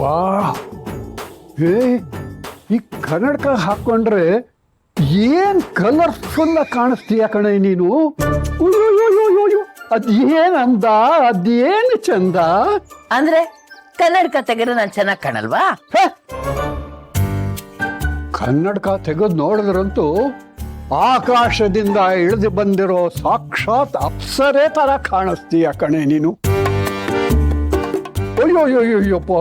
ವಾ ಏ ಈ ಕನ್ನಡಕ ಹಾಕೊಂಡ್ರೆ ಏನ್ ಕಲರ್ಫುಲ್ ಕಾಣಿಸ್ತೀಯ ಕಣೆ ನೀನು. ಅದೇನ್ ಅಂದ, ಅದೇನ್ ಚಂದ. ಅಂದ್ರೆ ಕನ್ನಡಕ ತೆಗೆದ್ರೆ ನಾನ್ ಚೆನ್ನಾಗ್ ಕಾಣಲ್ವಾ? ಕನ್ನಡಕ ತೆಗೆದು ನೋಡಿದ್ರಂತೂ ಆಕಾಶದಿಂದ ಇಳಿದು ಬಂದಿರೋ ಸಾಕ್ಷಾತ್ ಅಪ್ಸರೆ ತರ ಕಾಣಿಸ್ತೀಯ ಕಣೆ ನೀನು. ಅಯ್ಯೋಯ್ಯೋಯ್ಯಪ್ಪ,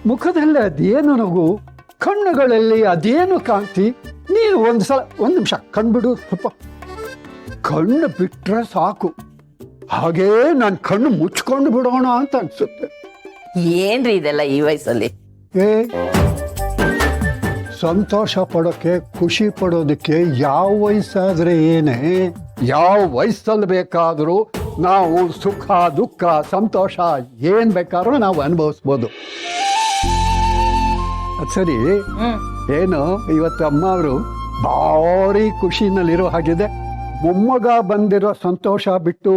ಮುಖದಲ್ಲಿ ಅದೇನು ನಗು, ಕಣ್ಣುಗಳಲ್ಲಿ ಅದೇನು ಕಾಂತಿ. ನೀನು ಒಂದು ನಿಮಿಷ ಕಣ್ಬಿಡು, ಸ್ವಲ್ಪ ಕಣ್ಣು ಬಿಟ್ರೆ ಸಾಕು, ಹಾಗೇ ನಾನು ಕಣ್ಣು ಮುಚ್ಕೊಂಡು ಬಿಡೋಣ ಅಂತ ಅನ್ಸುತ್ತೆ. ಏನ್ರಿ ಇದೆಲ್ಲ ಈ ವಯಸ್ಸಲ್ಲಿ? ಏ ಸಂತೋಷ ಪಡೋಕ್ಕೆ, ಖುಷಿ ಪಡೋದಕ್ಕೆ ಯಾವ ವಯಸ್ಸಾದ್ರೆ ಏನೇ, ಯಾವ ವಯಸ್ಸಲ್ಲಿ ಬೇಕಾದರೂ ನಾವು ಸುಖ ದುಃಖ ಸಂತೋಷ ಏನ್ ಬೇಕಾದ್ರೂ ನಾವು ಅನುಭವಿಸ್ಬೋದು. ಸರಿ, ಏನು ಇವತ್ತು ಅಮ್ಮ ಅವರು ಭಾರಿ ಖುಷಿನಲ್ಲಿರೋ ಹಾಗಿದೆ. ಮೊಮ್ಮಗ ಬಂದಿರೋ ಸಂತೋಷ ಬಿಟ್ಟು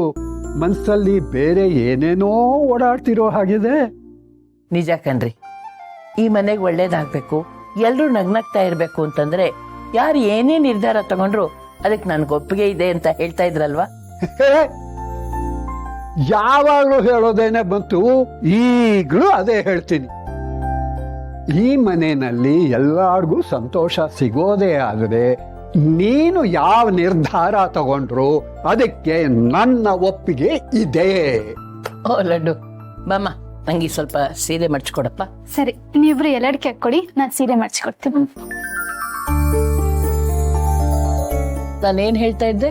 ಮನಸ್ಸಲ್ಲಿ ಬೇರೆ ಏನೇನೋ ಓಡಾಡ್ತಿರೋ ಹಾಗಿದೆ. ನಿಜ ಕಣ್ರಿ, ಈ ಮನೆಗೆ ಒಳ್ಳೇದಾಗ್ಬೇಕು, ಎಲ್ರೂ ನಗ್ನಗ್ತಾ ಇರ್ಬೇಕು ಅಂತಂದ್ರೆ ಯಾರು ಏನೇ ನಿರ್ಧಾರ ತಗೊಂಡ್ರು ಅದಕ್ಕೆ ನನ್ಗೆ ಒಪ್ಪಿಗೆ ಇದೆ ಅಂತ ಹೇಳ್ತಾ ಇದ್ರಲ್ವಾ? ಯಾವಾಗಲೂ ಹೇಳೋದೇನೆ ಬಂತು, ಈಗಲೂ ಅದೇ ಹೇಳ್ತೀನಿ. ಈ ಮನೆಯಲ್ಲಿ ಎಲ್ಲಾರ್ಗೂ ಸಂತೋಷ ಸಿಗೋದೇ ಆದರೆ ನೀನು ಯಾವ ನಿರ್ಧಾರ ತಗೊಂಡ್ರು ಅದಕ್ಕೆ ನನ್ನ ಒಪ್ಪಿಗೆ ಇದೆ. ಓ ಲಡ್ಡು, ಬಾಮ್ಮ ನಂಗೆ ಸ್ವಲ್ಪ ಸೀರೆ ಮಡ್ಚ್ಕೊಡಪ್ಪ. ಸರಿ, ನೀವಿಬ್ರು ಎಲ್ಲಡಿಕೆ ಹಾಕೊಡಿ, ನಾನು ಸೀರೆ ಮಾಡಿಸ್ಕೊಡ್ತೀನಿ. ನಾನೇನ್ ಹೇಳ್ತಾ ಇದ್ದೆ?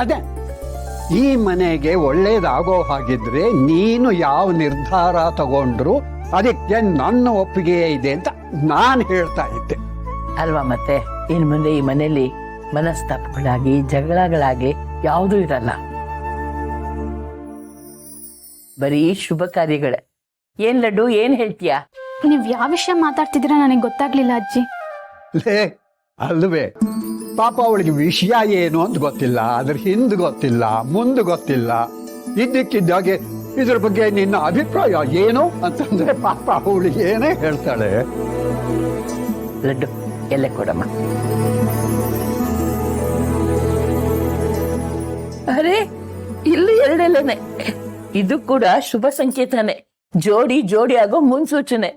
ಅದೇ, ಈ ಮನೆಗೆ ಒಳ್ಳೇದಾಗೋ ಹಾಗಿದ್ರೆ ನೀನು ಯಾವ ನಿರ್ಧಾರ ತಗೊಂಡ್ರು ಅದಕ್ಕೆ ನನ್ನ ಒಪ್ಪಿಗೆ ಇದೆ ಅಂತ ನಾನು ಹೇಳ್ತಾ ಇದ್ದೆ ಅಲ್ವಾ? ಮತ್ತೆ ಇನ್ ಮುಂದೆ ಈ ಮನೆಯಲ್ಲಿ ಮನಸ್ತಾಪಗಳಾಗಿ ಜಗಳಗಳಾಗಿ ಯಾವುದೂ ಇರಲ್ಲ, ಬರೀ ಶುಭ ಕಾರ್ಯಗಳೇ. ಏನ್ ಲಡ್ಡು, ಏನ್ ಹೇಳ್ತೀಯಾ? ನೀವ್ ಯಾವ ವಿಷಯ ಮಾತಾಡ್ತಿದ್ದೀರಾ ನನಗೆ ಗೊತ್ತಾಗ್ಲಿಲ್ಲ ಅಜ್ಜಿ. ಲೇ ಅಲ್ವೇ, ಪಾಪ ಅವಳಿಗೆ ವಿಷಯ ಏನು ಅಂತ ಗೊತ್ತಿಲ್ಲ, ಅದ್ರ ಹಿಂದ್ ಗೊತ್ತಿಲ್ಲ, ಮುಂದೆ ಗೊತ್ತಿಲ್ಲ. ಇದ್ದಕ್ಕಿದ್ದಾಗೆ ಇದ್ರ ಬಗ್ಗೆ ನಿನ್ನ ಅಭಿಪ್ರಾಯ ಏನು ಅಂತಂದ್ರೆ ಪಾಪ ಅವಳು ಏನೇ ಹೇಳ್ತಾಳೆ. ಲಡ್ಡು ಎಲ್ಲೇ ಕೊಡಮ್ಮ. ಅರೆ, ಇಲ್ಲಿ ಎರಡೆಲ್ಲನೆ. ಇದು ಕೂಡ ಶುಭ ಸಂಕೇತನೇ, ಜೋಡಿ ಜೋಡಿ ಆಗೋ ಮುನ್ಸೂಚನೆ.